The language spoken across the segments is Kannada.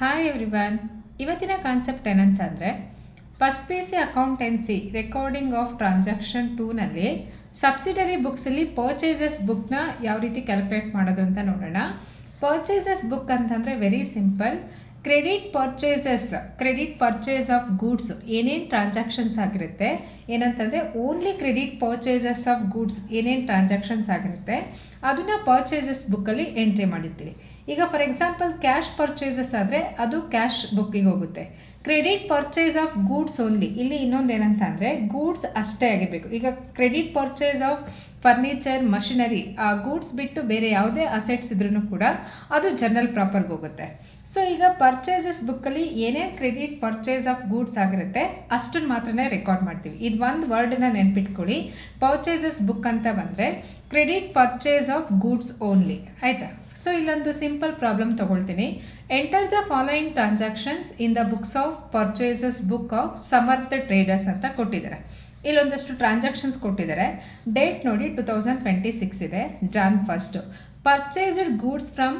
Hi everyone. ಇವತ್ತಿನ ಕಾನ್ಸೆಪ್ಟ್ ಏನಂತಂದರೆ first P C accountancy recording of transaction 2ನಲ್ಲಿ ಸಬ್ಸಿಡರಿ ಬುಕ್ಸಲ್ಲಿ ಪರ್ಚೇಸಸ್ ಬುಕ್ನ ಯಾವ ರೀತಿ ಕ್ಯಾಲ್ಕುಲೇಟ್ ಮಾಡೋದು ಅಂತ ನೋಡೋಣ. ಪರ್ಚೇಸಸ್ ಬುಕ್ ಅಂತಂದರೆ very simple. Credit purchase of goods ಏನೇನು ಟ್ರಾನ್ಸಾಕ್ಷನ್ಸ್ ಆಗಿರುತ್ತೆ ಏನಂತಂದರೆ only credit purchases of goods ಏನೇನು ಟ್ರಾನ್ಸಾಕ್ಷನ್ಸ್ ಆಗಿರುತ್ತೆ ಅದನ್ನು ಪರ್ಚೇಸಸ್ ಬುಕ್ಕಲ್ಲಿ ಎಂಟ್ರಿ ಮಾಡಿರ್ತೀವಿ. ಈಗ ಫಾರ್ ಎಕ್ಸಾಂಪಲ್ ಕ್ಯಾಶ್ ಪರ್ಚೇಸಸ್ ಆದರೆ ಅದು ಕ್ಯಾಶ್ ಬುಕ್ಕಿಗೆ ಹೋಗುತ್ತೆ. Credit purchase of goods only, ಇಲ್ಲಿ ಇನ್ನೊಂದು ಏನಂತ ಅಂದರೆ ಗೂಡ್ಸ್ ಅಷ್ಟೇ ಆಗಿರಬೇಕು. ಈಗ credit purchase of furniture, machinery, ಆ ಗೂಡ್ಸ್ ಬಿಟ್ಟು ಬೇರೆ ಯಾವುದೇ ಅಸೆಟ್ಸ್ ಇದ್ರೂ ಕೂಡ ಅದು ಜನರಲ್ ಪ್ರಾಪರ್ಗೆ ಹೋಗುತ್ತೆ. ಸೊ ಈಗ ಪರ್ಚೇಸಸ್ ಬುಕ್ಕಲ್ಲಿ ಏನೇನು ಕ್ರೆಡಿಟ್ ಪರ್ಚೇಸ್ ಆಫ್ ಗೂಡ್ಸ್ ಆಗಿರುತ್ತೆ ಅಷ್ಟನ್ನು ಮಾತ್ರನೇ ರೆಕಾರ್ಡ್ ಮಾಡ್ತೀವಿ. ಇದು ಒಂದು ವರ್ಡನ್ನ ನೆನ್ಪಿಟ್ಕೊಳ್ಳಿ. ಪರ್ಚೇಸಸ್ ಬುಕ್ ಅಂತ ಬಂದರೆ credit purchase of goods only, ಆಯಿತಾ? ಸೊ ಇಲ್ಲೊಂದು ಸಿಂಪಲ್ ಪ್ರಾಬ್ಲಮ್ ತೊಗೊಳ್ತೀನಿ. Enter the following transactions in the books of purchases book of Samarth Traders ಅಂತ ಕೊಟ್ಟಿದ್ದಾರೆ. ಇಲ್ಲೊಂದಷ್ಟು ಟ್ರಾನ್ಸಾಕ್ಷನ್ಸ್ ಕೊಟ್ಟಿದ್ದಾರೆ. ಡೇಟ್ ನೋಡಿ 2026 ಇದೆ. Jan 1 purchased goods from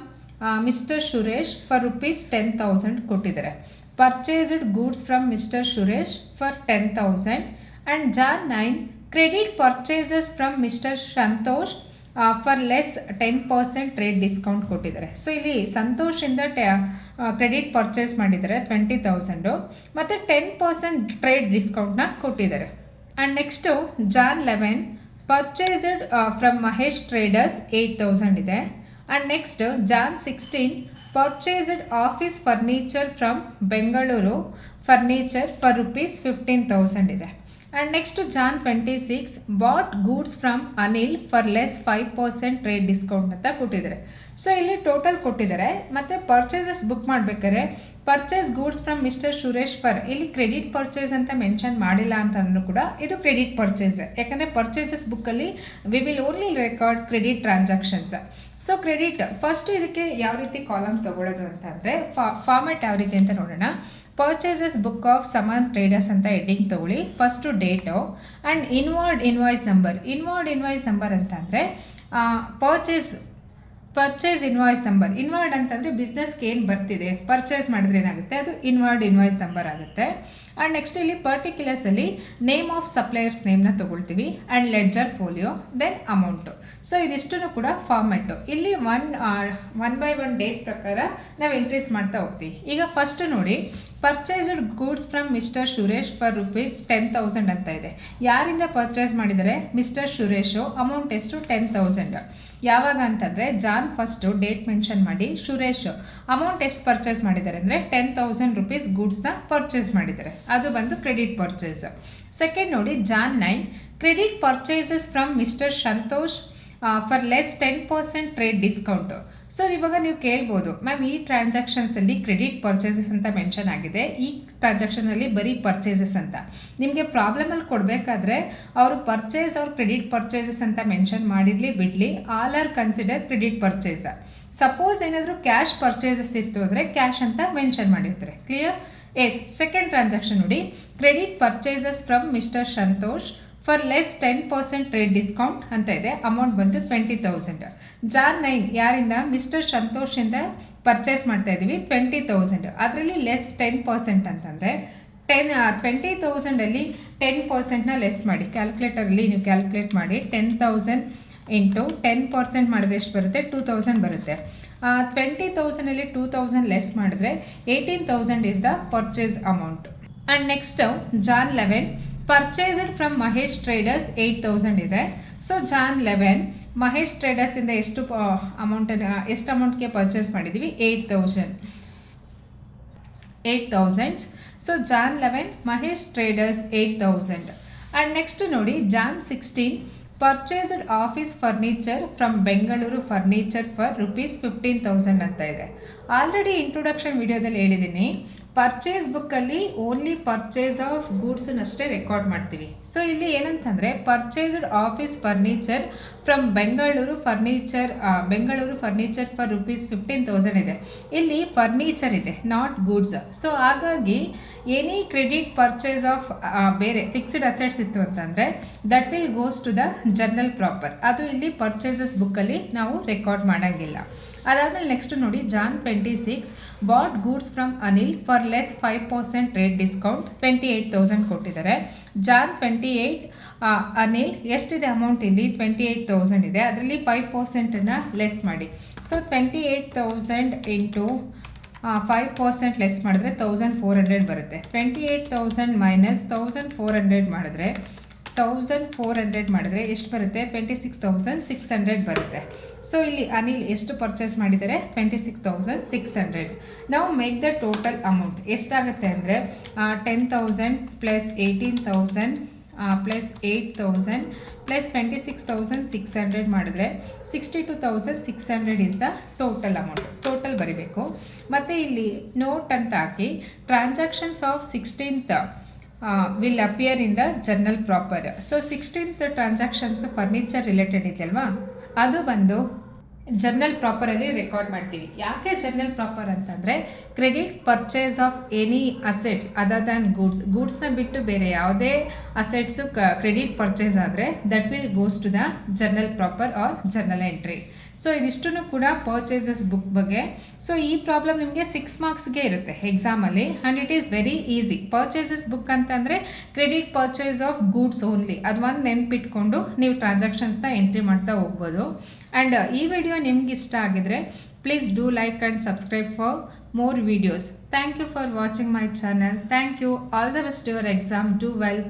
mister Suresh for ₹10,000 ಕೊಟ್ಟಿದ್ದಾರೆ. Purchased goods from mister Suresh for 10,000 and Jan 9 credit purchases from mister Santosh for less 10% trade discount ಕೊಟ್ಟಿದ್ದಾರೆ. ಸೊ ಇಲ್ಲಿ ಸಂತೋಷಿಂದ ಕ್ರೆಡಿಟ್ ಪರ್ಚೇಸ್ ಮಾಡಿದ್ದಾರೆ 20,000 ಮತ್ತು 10% ಟ್ರೇಡ್ ಡಿಸ್ಕೌಂಟ್ನ ಕೊಟ್ಟಿದ್ದಾರೆ. And next Jan 11 purchased from Mahesh traders 8,000 ಇದೆ. And next Jan 16 purchased office furniture from Bengaluru furniture for ₹15,000 ಇದೆ. And next Jan 26 bought goods from Anil for less 5% trade discount ಅಂತ ಕೊಟ್ಟಿದ್ದಾರೆ. ಸೊ ಇಲ್ಲಿ ಟೋಟಲ್ ಕೊಟ್ಟಿದ್ದಾರೆ. ಮತ್ತು ಪರ್ಚೇಸಸ್ ಬುಕ್ ಮಾಡಬೇಕಾದ್ರೆ purchase goods from mister Suresh for, ಇಲ್ಲಿ ಕ್ರೆಡಿಟ್ ಪರ್ಚೇಸ್ ಅಂತ ಮೆನ್ಷನ್ ಮಾಡಿಲ್ಲ ಅಂತಂದ್ರೂ ಕೂಡ ಇದು ಕ್ರೆಡಿಟ್ ಪರ್ಚೇಸ್. ಯಾಕಂದರೆ ಪರ್ಚೇಸಸ್ ಬುಕ್ಕಲ್ಲಿ we will only record credit transactions. So credit first ಇದಕ್ಕೆ ಯಾವ ರೀತಿ ಕಾಲಮ್ ತೊಗೊಳ್ಳೋದು ಅಂತಂದರೆ ಫಾರ್ಮ್ಯಾಟ್ ಯಾವ ರೀತಿ ಅಂತ ನೋಡೋಣ. Purchases book of Samarth traders ಅಂತ ಹೆಡ್ಡಿಂಗ್ ತೊಗೊಳ್ಳಿ. First date and inward invoice number ಅಂತ ಅಂದರೆ ಪರ್ಚೇಸ್ ಇನ್ವಾಯ್ಸ್ ನಂಬರ್. ಇನ್ವಾರ್ಡ್ ಅಂತಂದರೆ ಬಿಸ್ನೆಸ್ಗೆ ಏನು ಬರ್ತಿದೆ ಪರ್ಚೇಸ್ ಮಾಡಿದ್ರೆ ಏನಾಗುತ್ತೆ ಅದು ಇನ್ವಾರ್ಡ್ ಇನ್ವಾಯ್ಸ್ ನಂಬರ್ ಆಗುತ್ತೆ. ಆ್ಯಂಡ್ ನೆಕ್ಸ್ಟ್ ಇಲ್ಲಿ ಪರ್ಟಿಕ್ಯುಲರ್ಸಲ್ಲಿ ನೇಮ್ ಆಫ್ ಸಪ್ಲೈಯರ್ಸ್ ನೇಮ್ನ ತೊಗೊಳ್ತೀವಿ and ledger folio then amount. So ಇದಿಷ್ಟು ಕೂಡ ಫಾರ್ಮೆಟ್ಟು. ಇಲ್ಲಿ ಒನ್ ಬೈ ಒನ್ ಡೇಟ್ ಪ್ರಕಾರ ನಾವು ಎಂಟ್ರೀಸ್ ಮಾಡ್ತಾ ಹೋಗ್ತೀವಿ. ಈಗ ಫಸ್ಟ್ ನೋಡಿ purchased goods from mister Suresh for ₹10,000 ಅಂತ ಇದೆ. ಯಾರಿಂದ ಪರ್ಚೇಸ್ ಮಾಡಿದ್ದಾರೆ? ಮಿಸ್ಟರ್ ಸುರೇಶು. ಅಮೌಂಟ್ ಎಷ್ಟು? 10,000. ಯಾವಾಗ ಅಂತಂದರೆ ಜಾನ್ 1 ಡೇಟ್ ಮೆನ್ಷನ್ ಮಾಡಿ ಸುರೇಶ್ ಅಮೌಂಟ್ ಎಷ್ಟು ಪರ್ಚೇಸ್ ಮಾಡಿದ್ದಾರೆ ಅಂದರೆ ₹10,000 ಗೂಡ್ಸ್ನ ಪರ್ಚೇಸ್ ಮಾಡಿದ್ದಾರೆ. ಅದು ಬಂದು ಕ್ರೆಡಿಟ್ ಪರ್ಚೇಸ್. ಸೆಕೆಂಡ್ ನೋಡಿ Jan 9 credit purchases from mister Santosh for less 10% trade discount. So ಇವಾಗ ನೀವು ಕೇಳ್ಬೋದು, ಮ್ಯಾಮ್ ಈ ಟ್ರಾನ್ಸಾಕ್ಷನ್ಸಲ್ಲಿ ಕ್ರೆಡಿಟ್ ಪರ್ಚೇಸಸ್ ಅಂತ ಮೆನ್ಷನ್ ಆಗಿದೆ, ಈ ಟ್ರಾನ್ಸಾಕ್ಷನಲ್ಲಿ ಬರೀ ಪರ್ಚೇಸಸ್ ಅಂತ. ನಿಮಗೆ ಪ್ರಾಬ್ಲಮಲ್ಲಿ ಕೊಡಬೇಕಾದ್ರೆ ಅವರು ಪರ್ಚೇಸ್ ಅವ್ರ ಕ್ರೆಡಿಟ್ ಪರ್ಚೇಸಸ್ ಅಂತ ಮೆನ್ಷನ್ ಮಾಡಿರಲಿ ಬಿಡಲಿ, all are consider credit purchase. Suppose ಏನಾದರೂ ಕ್ಯಾಶ್ ಪರ್ಚೇಸಸ್ ಇತ್ತು ಅಂದರೆ ಕ್ಯಾಶ್ ಅಂತ ಮೆನ್ಷನ್ ಮಾಡಿರ್ತಾರೆ. ಕ್ಲಿಯರ್? ಎಸ್. ಸೆಕೆಂಡ್ ಟ್ರಾನ್ಸಾಕ್ಷನ್ ನೋಡಿ credit purchases from mister Santosh for less 10% trade discount ಅಂತ ಇದೆ. ಅಮೌಂಟ್ ಬಂದು 20,000. ಜಾನ್ 9 ಯಾರಿಂದ? ಮಿಸ್ಟರ್ ಸಂತೋಷಿಂದ ಪರ್ಚೇಸ್ ಮಾಡ್ತಾ ಇದ್ದೀವಿ 20,000. ಅದರಲ್ಲಿ ಲೆಸ್ 10% ಅಂತಂದರೆ 20,000ಅಲ್ಲಿ 10%ನ ಲೆಸ್ ಮಾಡಿ. ಕ್ಯಾಲ್ಕುಲೇಟರಲ್ಲಿ ನೀವು ಕ್ಯಾಲ್ಕುಲೇಟ್ ಮಾಡಿ. 10,000 ಇಂಟು 10% ಮಾಡಿದ್ರೆ ಎಷ್ಟು ಬರುತ್ತೆ? 2,000 ಬರುತ್ತೆ. 20,000ಅಲ್ಲಿ 2,000 ಲೆಸ್ ಮಾಡಿದ್ರೆ 18,000 is the purchase amount. And next Jan 11 purchased from Mahesh traders 8,000 ಇದೆ. ಸೊ ಜಾನ್ 11 ಮಹೇಶ್ ಟ್ರೇಡರ್ಸಿಂದ ಎಷ್ಟು ಅಮೌಂಟ್ಗೆ ಪರ್ಚೇಸ್ ಮಾಡಿದ್ದೀವಿ? 8,000. So Jan 11 Mahesh traders 8,000. And next ನೋಡಿ Jan 16 purchased office furniture from Bengaluru furniture for ₹15,000 ಅಂತ ಇದೆ. ಆಲ್ರೆಡಿ ಇಂಟ್ರೊಡಕ್ಷನ್ ವಿಡಿಯೋದಲ್ಲಿ ಹೇಳಿದ್ದೀನಿ, ಪರ್ಚೇಸ್ ಬುಕ್ಕಲ್ಲಿ ಓನ್ಲಿ ಪರ್ಚೇಸ್ ಆಫ್ ಗೂಡ್ಸನ್ನಷ್ಟೇ ರೆಕಾರ್ಡ್ ಮಾಡ್ತೀವಿ. ಸೊ ಇಲ್ಲಿ ಏನಂತಂದರೆ purchased office furniture from Bengaluru furniture for ₹15,000 ಇದೆ. ಇಲ್ಲಿ ಫರ್ನಿಚರ್ ಇದೆ, ನಾಟ್ ಗೂಡ್ಸ್. ಸೊ ಹಾಗಾಗಿ ಎನಿ ಕ್ರೆಡಿಟ್ ಪರ್ಚೇಸ್ ಆಫ್ ಬೇರೆ ಫಿಕ್ಸ್ಡ್ ಅಸೆಟ್ಸ್ ಇತ್ತು ಅಂತಂದರೆ that will goes to the journal proper. ಅದು ಇಲ್ಲಿ ಪರ್ಚೇಸಸ್ ಬುಕ್ಕಲ್ಲಿ ನಾವು ರೆಕಾರ್ಡ್ ಮಾಡೋಂಗಿಲ್ಲ. ಅದಾದಮೇಲೆ ನೆಕ್ಸ್ಟ್ ನೋಡಿ Jan 26 bought goods from Anil for less 5% rate discount 28,000 ಕೊಟ್ಟಿದ್ದಾರೆ. ಜಾನ್ 28 ಅನಿಲ್ ಎಷ್ಟಿದೆ ಅಮೌಂಟ್ ಇಲ್ಲಿ 28,000 ಇದೆ, ಅದರಲ್ಲಿ 5%ನ್ನು ಲೆಸ್ ಮಾಡಿ. ಸೊ 28,000 ಇಂಟು 5% ಲೆಸ್ ಮಾಡಿದ್ರೆ 1,400 ಬರುತ್ತೆ. 28,000 ಮೈನಸ್ 1,400 ಮಾಡಿದ್ರೆ 1,400 ಮಾಡಿದ್ರೆ ಎಷ್ಟು ಬರುತ್ತೆ? 26,600 ಬರುತ್ತೆ. ಸೊ ಇಲ್ಲಿ ಅನಿಲ್ ಎಷ್ಟು ಪರ್ಚೇಸ್ ಮಾಡಿದ್ದಾರೆ? 26,600. ನಾವು ಮೇಕ್ ದ ಟೋಟಲ್ ಅಮೌಂಟ್ ಎಷ್ಟಾಗುತ್ತೆ ಅಂದರೆ 10,000 ಪ್ಲಸ್ 18,000 ಪ್ಲಸ್ 8,000 ಪ್ಲಸ್ 26,600 ಮಾಡಿದ್ರೆ 62,600 is the total amount. Total ಬರೀಬೇಕು. ಮತ್ತು ಇಲ್ಲಿ ನೋಟ್ ಅಂತ ಹಾಕಿ transactions of 16th will appear in the journal proper. So 16th transactions furniture related ಇದೆಯಲ್ವಾ, ಅದು ಬಂದು ಜರ್ನಲ್ ಪ್ರಾಪರಲ್ಲಿ ರೆಕಾರ್ಡ್ ಮಾಡ್ತೀವಿ. ಯಾಕೆ ಜರ್ನಲ್ ಪ್ರಾಪರ್ ಅಂತಂದರೆ credit purchase of any assets other than ಗೂಡ್ಸ್ನ ಬಿಟ್ಟು ಬೇರೆ ಯಾವುದೇ ಅಸೆಟ್ಸು ಕ್ರೆಡಿಟ್ ಪರ್ಚೇಸ್ ಆದರೆ that will goes to the journal proper or journal entry. So ಇದಿಷ್ಟೂ ಕೂಡ ಪರ್ಚೇಸಸ್ ಬುಕ್ ಬಗ್ಗೆ. ಸೊ ಈ ಪ್ರಾಬ್ಲಮ್ ನಿಮಗೆ 6 ಮಾರ್ಕ್ಸ್ಗೆ ಇರುತ್ತೆ ಎಕ್ಸಾಮಲ್ಲಿ and it is very easy. Purchases book ಅಂತಂದರೆ credit purchase of goods only, ಅದು ಒಂದು ನೆನ್ಪಿಟ್ಕೊಂಡು ನೀವು ಟ್ರಾನ್ಸಾಕ್ಷನ್ಸ್ನ ಎಂಟ್ರಿ ಮಾಡ್ತಾ ಹೋಗ್ಬೋದು. ಆ್ಯಂಡ್ ಈ ವಿಡಿಯೋ ನಿಮ್ಗೆ ಇಷ್ಟ ಆಗಿದ್ರೆ please do like and subscribe for more videos. Thank you for watching my channel. Thank you. All the best to your exam. Do well.